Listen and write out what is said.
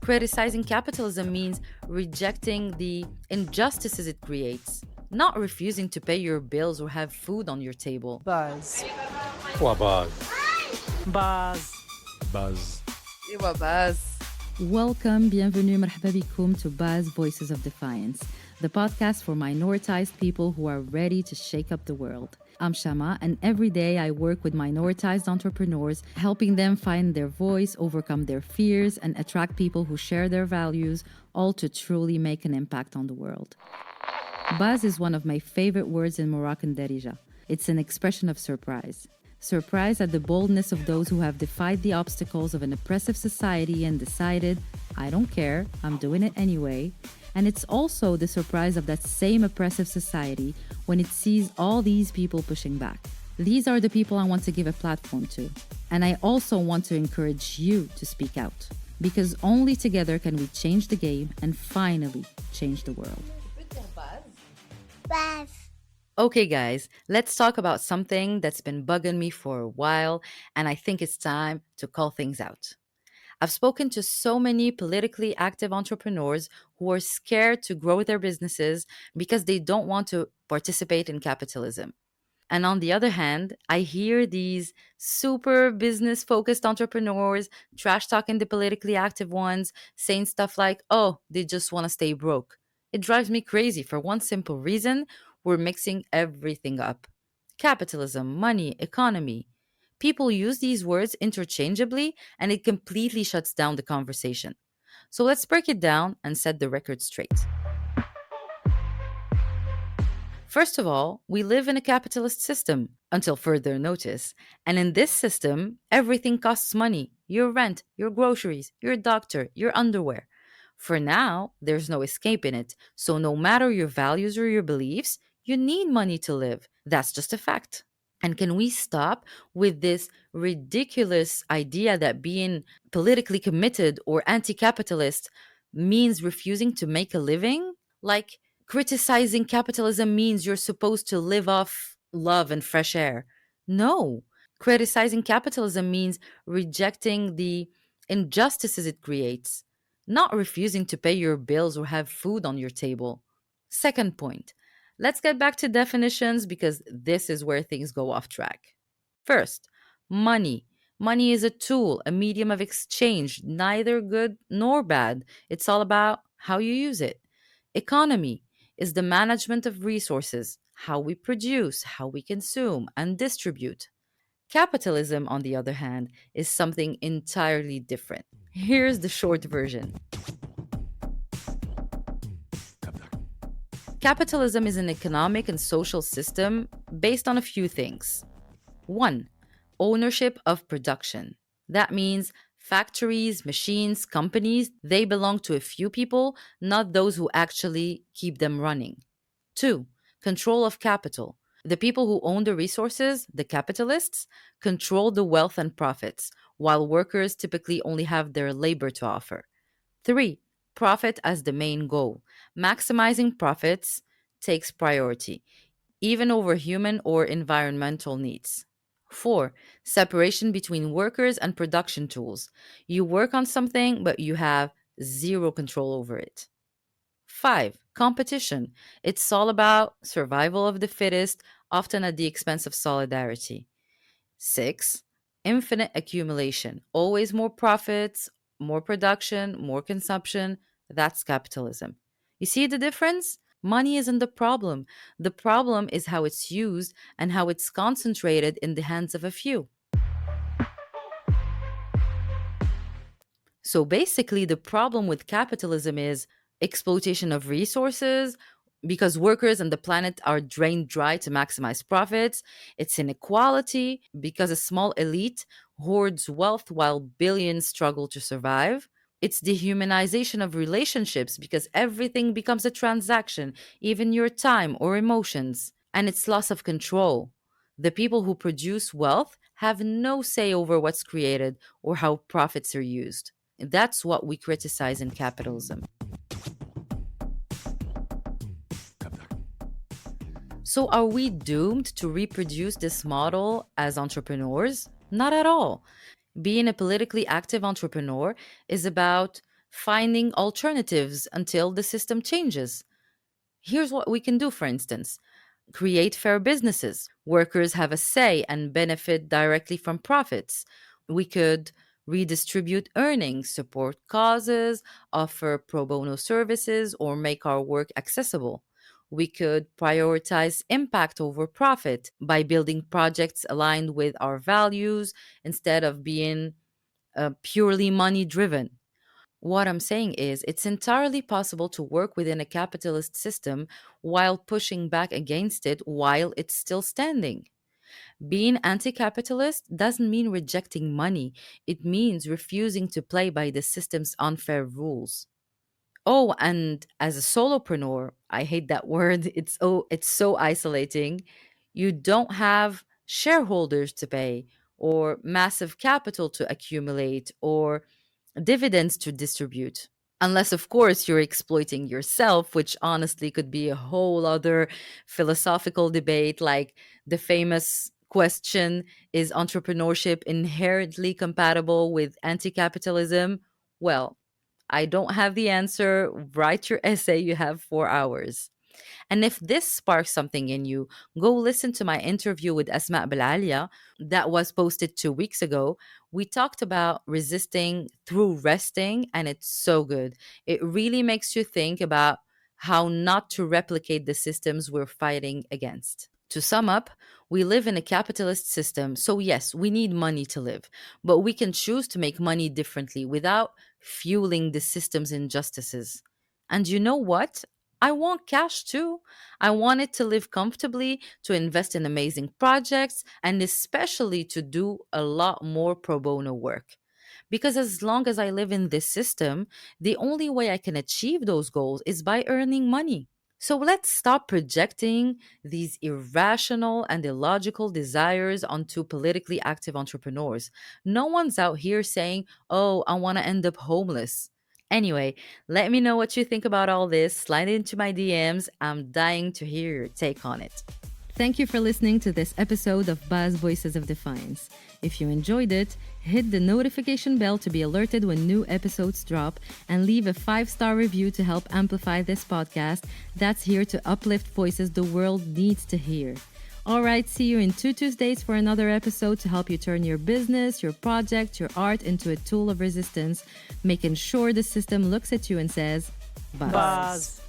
Criticizing capitalism means rejecting the injustices it creates, not refusing to pay your bills or have food on your table. Buzz. Wabaz. Buzz. Buzz. Buzz. Welcome, bienvenue, marhaba bikoum to Buzz Voices of Defiance, the podcast for minoritized people who are ready to shake up the world. I'm Shama, and every day I work with minoritized entrepreneurs, helping them find their voice, overcome their fears, and attract people who share their values, all to truly make an impact on the world. Buzz is one of my favorite words in Moroccan Darija. It's an expression of surprise. Surprise at the boldness of those who have defied the obstacles of an oppressive society and decided, I don't care, I'm doing it anyway. And it's also the surprise of that same oppressive society when it sees all these people pushing back. These are the people I want to give a platform to. And I also want to encourage you to speak out. Because only together can we change the game and finally change the world. Buzz. Okay, guys, let's talk about something that's been bugging me for a while, and I think it's time to call things out. I've spoken to so many politically active entrepreneurs who are scared to grow their businesses because they don't want to participate in capitalism. And on the other hand, I hear these super business focused entrepreneurs trash talking the politically active ones, saying stuff like, oh, they just want to stay broke. It drives me crazy for one simple reason: we're mixing everything up. Capitalism, money, economy. People use these words interchangeably, and it completely shuts down the conversation. So let's break it down and set the record straight. First of all, we live in a capitalist system until further notice. And in this system, everything costs money: your rent, your groceries, your doctor, your underwear. For now, there's no escape in it. So no matter your values or your beliefs, you need money to live. That's just a fact. And can we stop with this ridiculous idea that being politically committed or anti capitalist means refusing to make a living? Like, criticizing capitalism means you're supposed to live off love and fresh air. No. Criticizing capitalism means rejecting the injustices it creates, not refusing to pay your bills or have food on your table. Second point. Let's get back to definitions because this is where things go off track. First, money. Money is a tool, a medium of exchange, neither good nor bad. It's all about how you use it. Economy is the management of resources, how we produce, how we consume, and distribute. Capitalism, on the other hand, is something entirely different. Here's the short version. Capitalism is an economic and social system based on a few things. One, ownership of production. That means factories, machines, companies, they belong to a few people, not those who actually keep them running. Two, control of capital. The people who own the resources, the capitalists, control the wealth and profits, while workers typically only have their labor to offer. Three, profit as the main goal. Maximizing profits takes priority, even over human or environmental needs. Four, separation between workers and production tools. You work on something, but you have zero control over it. Five, competition. It's all about survival of the fittest, often at the expense of solidarity. Six, infinite accumulation. Always more profits, more production, more consumption. That's capitalism. You see the difference? Money isn't the problem. The problem is how it's used and how it's concentrated in the hands of a few. So basically, the problem with capitalism is exploitation of resources because workers and the planet are drained dry to maximize profits. It's inequality because a small elite hoards wealth while billions struggle to survive. It's dehumanization of relationships because everything becomes a transaction, even your time or emotions. And it's loss of control. The people who produce wealth have no say over what's created or how profits are used. That's what we criticize in capitalism. So, are we doomed to reproduce this model as entrepreneurs? Not at all. Being a politically active entrepreneur is about finding alternatives until the system changes. Here's what we can do, for instance: create fair businesses. Workers have a say and benefit directly from profits. We could redistribute earnings, support causes, offer pro bono services, or make our work accessible. We could prioritize impact over profit by building projects aligned with our values instead of being purely money driven. What I'm saying is, it's entirely possible to work within a capitalist system while pushing back against it while it's still standing. Being anti capitalist doesn't mean rejecting money, it means refusing to play by the system's unfair rules. Oh, and as a solopreneur, I hate that word. It's so isolating. You don't have shareholders to pay or massive capital to accumulate or dividends to distribute. Unless, of course, you're exploiting yourself, which honestly could be a whole other philosophical debate, like the famous question: is entrepreneurship inherently compatible with anti capitalism? Well, I don't have the answer. Write your essay, you have 4 hours. And if this sparks something in you, go listen to my interview with Asma Belalia that was posted 2 weeks ago. We talked about resisting through resting, and it's so good. It really makes you think about how not to replicate the systems we're fighting against. To sum up, we live in a capitalist system, so yes, we need money to live, but we can choose to make money differently without fueling the system's injustices. And you know what? I want cash too. I want it to live comfortably, to invest in amazing projects, and especially to do a lot more pro bono work. Because as long as I live in this system, the only way I can achieve those goals is by earning money. So let's stop projecting these irrational and illogical desires onto politically active entrepreneurs. No one's out here saying, oh, I want to end up homeless. Anyway, let me know what you think about all this. Slide into my DMs. I'm dying to hear your take on it. Thank you for listening to this episode of Buzz Voices of Defiance. If you enjoyed it, hit the notification bell to be alerted when new episodes drop and leave a 5-star review to help amplify this podcast that's here to uplift voices the world needs to hear. All right, see you in 2 Tuesdays for another episode to help you turn your business, your project, your art into a tool of resistance, making sure the system looks at you and says, Buzz. Buzz.